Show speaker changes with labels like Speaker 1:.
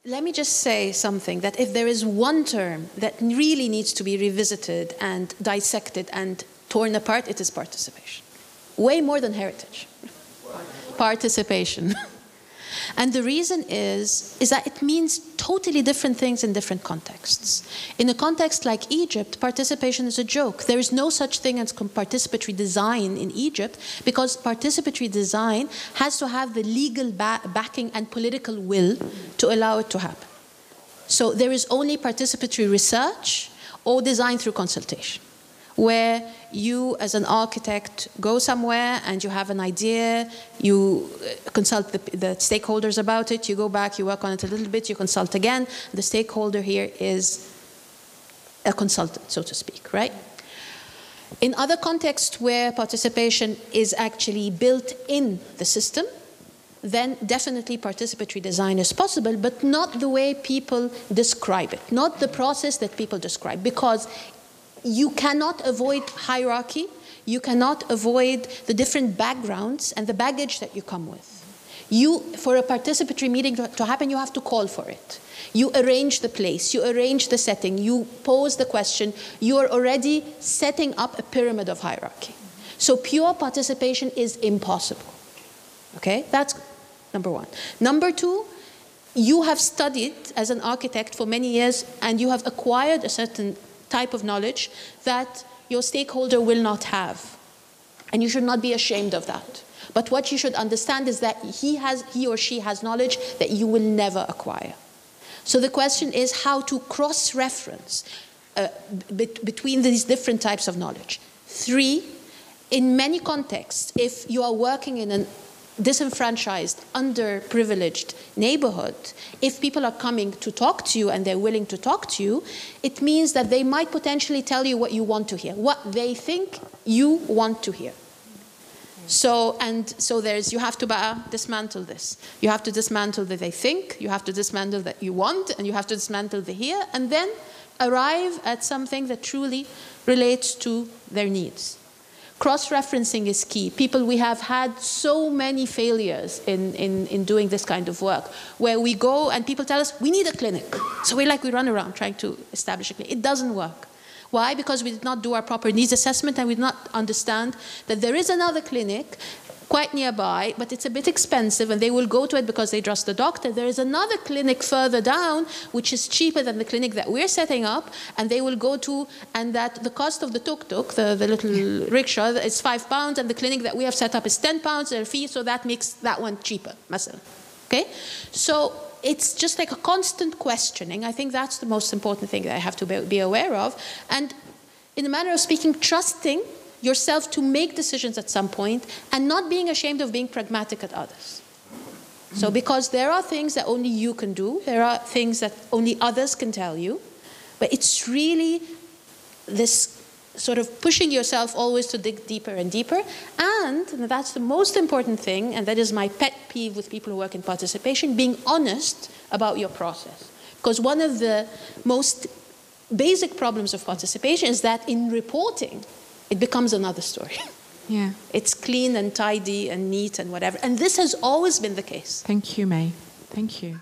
Speaker 1: Let me just say something, that if there is one term that really needs to be revisited and dissected and torn apart, it is participation. Way more than heritage. Participation. And the reason is that it means totally different things in different contexts. In a context like Egypt, participation is a joke. There is no such thing as participatory design in Egypt, because participatory design has to have the legal backing and political will to allow it to happen. So there is only participatory research or design through consultation, where you as an architect go somewhere and you have an idea, you consult the stakeholders about it, you go back, you work on it a little bit, you consult again. The stakeholder here is a consultant, so to speak, right? In other contexts where participation is actually built in the system, then definitely participatory design is possible, but not the way people describe it, not the process that people describe, because you cannot avoid hierarchy, you cannot avoid the different backgrounds and the baggage that you come with. For a participatory meeting to happen, you have to call for it. You arrange the place, you arrange the setting, you pose the question, you are already setting up a pyramid of hierarchy. So pure participation is impossible. Okay, that's number one. Number two, you have studied as an architect for many years and you have acquired a certain type of knowledge that your stakeholder will not have. And you should not be ashamed of that. But what you should understand is that he or she has knowledge that you will never acquire. So the question is how to cross-reference between these different types of knowledge. Three, in many contexts, if you are working in an disenfranchised, underprivileged neighborhood, if people are coming to talk to you and they're willing to talk to you, it means that they might potentially tell you what you want to hear, what they think you want to hear. So you have to dismantle this. You have to dismantle that they think, you have to dismantle that you want, and you have to dismantle the here, and then arrive at something that truly relates to their needs. Cross-referencing is key. We have had so many failures in doing this kind of work, where we go and people tell us, we need a clinic. So we run around trying to establish a clinic. It doesn't work. Why? Because we did not do our proper needs assessment and we did not understand that there is another clinic quite nearby, but it's a bit expensive and they will go to it because they trust the doctor. There is another clinic further down which is cheaper than the clinic that we're setting up, and they will go to, and that the cost of the tuk-tuk, the little rickshaw, is £5, and the clinic that we have set up is £10, their fee, so that makes that one cheaper, مثلا. Okay? So it's just like a constant questioning. I think that's the most important thing that I have to be aware of. And in a manner of speaking, trusting yourself to make decisions at some point and not being ashamed of being pragmatic at others. So because there are things that only you can do, there are things that only others can tell you, but it's really this sort of pushing yourself always to dig deeper and deeper. And that's the most important thing, and that is my pet peeve with people who work in participation, being honest about your process. Because one of the most basic problems of participation is that in reporting, it becomes another story.
Speaker 2: Yeah.
Speaker 1: It's clean and tidy and neat and whatever. And this has always been the case.
Speaker 2: Thank you, May. Thank you.